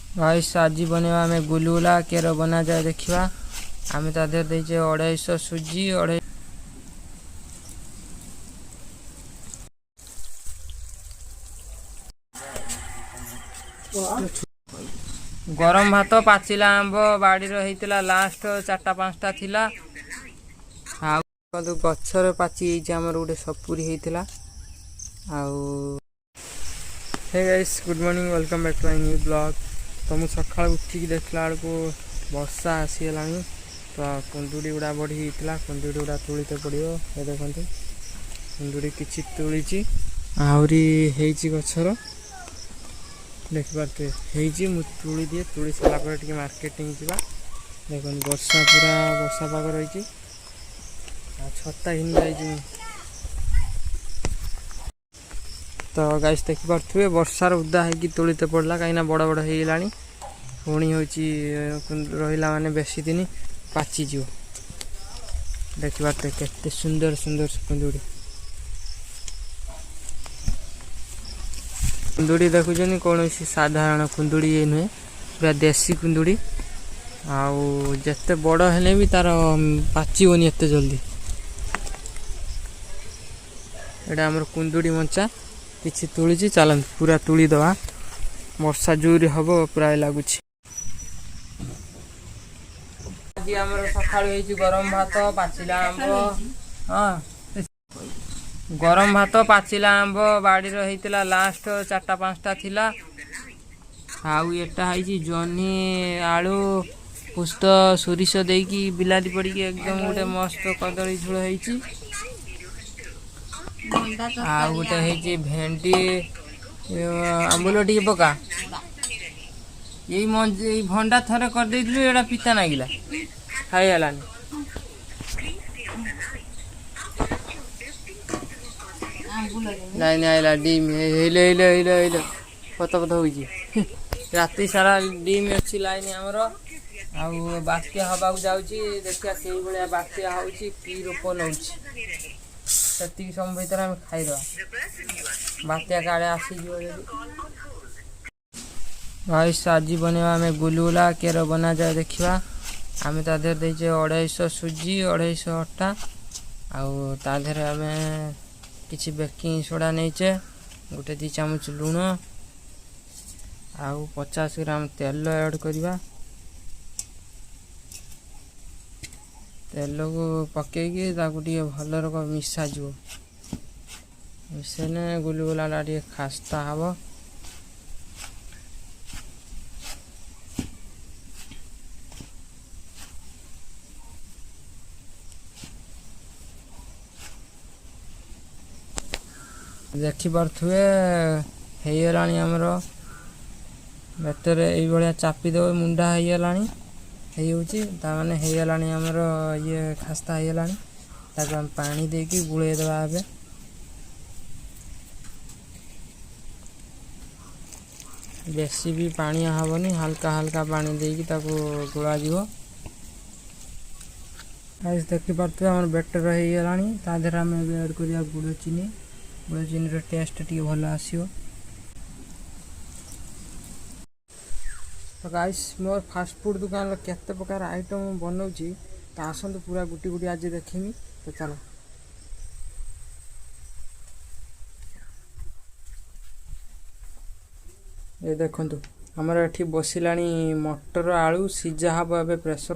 भाई आज बनेवा आम गुलगुला केर बना जाए देखा आम तादेर देचे 250 सुजी 2 गरम भात पाचिला आंब बाड़ी होता लास्ट 4-5टा थिला गचर पाची आमर गोटे सपुरी होता hey guys good morning welcome back to my new blog. तो मुझे सका उठिक देखला बेलू वर्षा आसीगला तो कुंदुड़ी गुड़ा बढ़ी होता कुंदुड़ी गुड़ा तुलीते पड़ो ये देखते कुंदुड़ी किसी तुली आहरी गचर देखिए मुझे तुली दिए तुली सारापर टे मार्केटिंग जा देख वर्षा पूरा वर्षा पाग रही छता हिन जाइए तो गाइस देखी पारे वर्षार उदा है तुलीते पड़ला कहीं बड़ बड़ होगा पुणी हो रहा माने बेसी दिन पाचिज देखी पारे के सुंदर सुंदर कुंदुड़ी कुंदुड़ी देखुन कौन साधारण कुंदुड़ी ये नुहे पूरा देसी कुंदुड़ी आते बड़ हेले भी तार पाचन एत जल्दी एटा आमर कुंदुड़ी मंचा किसी तुली चलते पूरा तुली दवा वर्षा जोर हम पूरा लगुच सका गरम भात पाचिला आंब हाँ गरम भात पाचिला आंब बाड़ी होता लास्ट 4-5टा थिला आटा जह्नी आलू पुस्त सोरिष देकी बिलाती पड़ी एकदम गोटे मस्त कदली झोल गोटे भेंडी आंबुल टी पका यही भंडा थरे कर देइथिलु पिता नागिला खाईगलानी लाइन आइला डीम हेले हेले हेले हेले पत पत हो राति सारा डीम अच्छी लाइन आमर बात्या हवा जाऊँगी देखिए कई भाया बात्या होती कि रूप नौ से समय भर आम खाईदे बात्या काले आसीज भाई आज बनेवा आम गुलगुला केर बना जाए देखा आम तादेर देचे 250 सुजी 250 अटा आधे आम किसी बेकिंग सोडा नहींचे गोटे 2 चामच लुण आउ 50 ग्राम तेल ऐड करवा तेल को पकईकि भल रक मिसा जो मिसेने गुलगुला टे खास्ता हम देखी पारे होगला आमर बेटर ये चापी देव मुंडा होगला होने होगला आमर ये खास्ता होगला आम पानी देकी गुड़े देवा ए बेसी भी पानी हेनी हल्का हल्का पानी देकी गुड़ा जीव देखी पारे आम बेटर होगला तादेर आम ऐड करिया गुड़ चीनी टेस्ट टी भल आसो तो गाइस मोर फास्ट फूड दुकान केते प्रकार आइटम बनाऊँगी तो आसतु पूरा गुटी गुटी आज देखी तो चलो ये देखंतु हमर एठी बसिलानी मटर आलू सीझा हब ए प्रेशर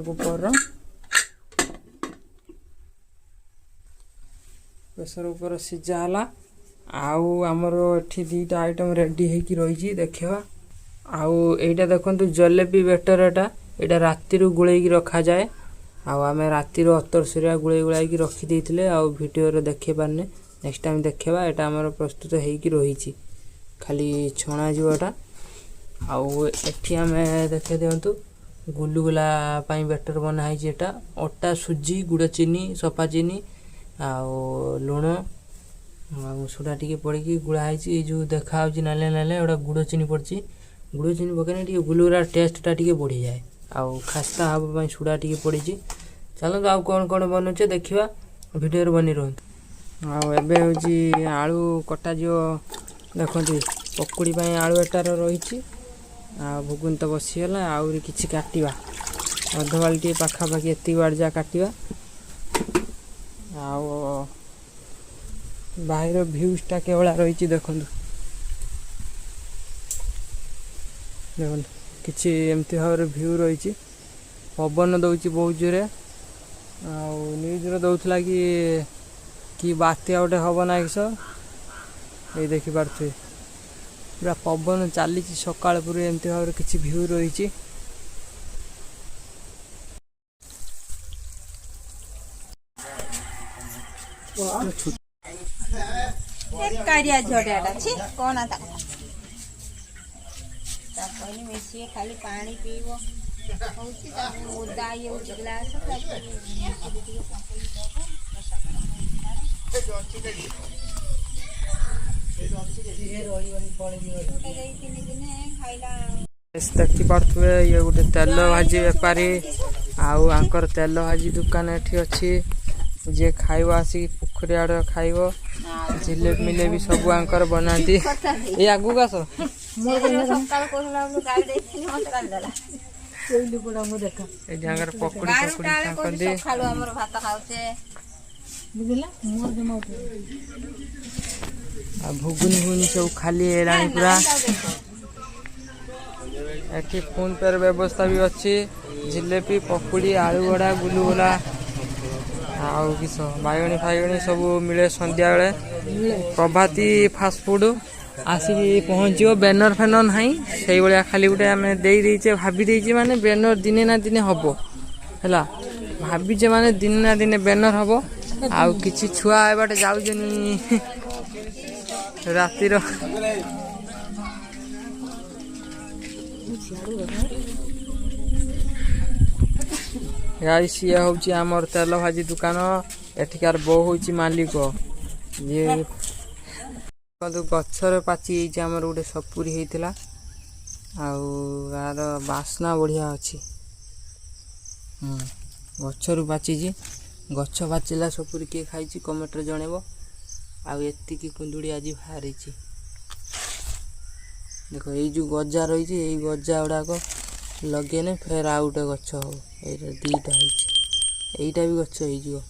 कुकर सीझा हला आमर एठी 2टा आइटम रेडी होकी रही देखा आईटा देखो जलेबी बेटर एटा राति गुड़े रखा जाए आम राति अतरसरिया गुड़े गुड़ाई रखी भिडियो देखे पारने नेक्स्ट टाइम देखा यहाँ आम प्रस्तुत होगी रही खाली छणा जीवटा आठी आम देखे दिंतु गुलगुला बेटर बनाई अटा सुजी गुड़ चीनी सफा चीनी लुण सोडा टी पड़ी गुड़ाई जो देखा नाले नाले गोटा गुड़ चीनी पड़ी गुड़ चीनी पकड़े गुलगुला टेस्टा टी बढ़ी जाए खास्ता हाँ सोडा टी पड़ी चलते आउ कौन कौन बनूचे देखा भिडियो बनी रुँच आलू कटा जो देखते पकुड़ी आलू एटार रही भुगुन तो बसीगला आउरी किछि काटिबा अध बाल्टी पाखापाखि एति बाड़ जा काटिबा बाहर भ्यूजटा केवला रही देखु देखो किछि एमती भाव भ्यू रही पवन दौची बहुत जोरे न्यूज दौला कि बात्या गोटे हम ना किस ये देखिपे पूरा पवन चली सका पूरा एमती भाव किसी भ्यू रही खाली पानी पीब ओदा ये ग्लास देखी पारे ये गोटे तेल भाजी बेपारी आंकर तेल भाजी दुकान एठी अच्छी जे खाइब आसिक पोखरी आड़ खाइब जिलेबी मिलेबी सब आंकर बनाती ये आगू आस पकड़ी पकड़ी भुगुनी भुगुनी सब खाली है पूरा एठी फोन पे व्यवस्था भी अच्छी जिलेबी पकुड़ी आलू बड़ा गुलू बड़ा आउ किस बाइगणी फाइगणी सब मिले संध्या बेले प्रभाती फास्टफुड आसिक पहुँच बैनर फेनर ना से भाया खाली गोटे आम देचे भाभी देचे माने बैनर दिने ना दिने हम है भावीचे माने दिने ना दिने बैनर हम आउ किछि छुआ एबाटे जाउजनी रातिर सी हूँ आमर तेल भाजी दुकान एठिकार बो हूँ मालिक ये गचर पाची आमर गोटे सपुरी होता आर बास्ना बढ़िया अच्छी गचर पाची गछ पाचिला सपुरी किए खाई कमेंट जनइब आती कुंदुड़ी आज बाहरी देख ये जो गजा रही है गजा गुड़ाक लगे फेर आउ गोटे गछ हो दीटा हो भी गछ हो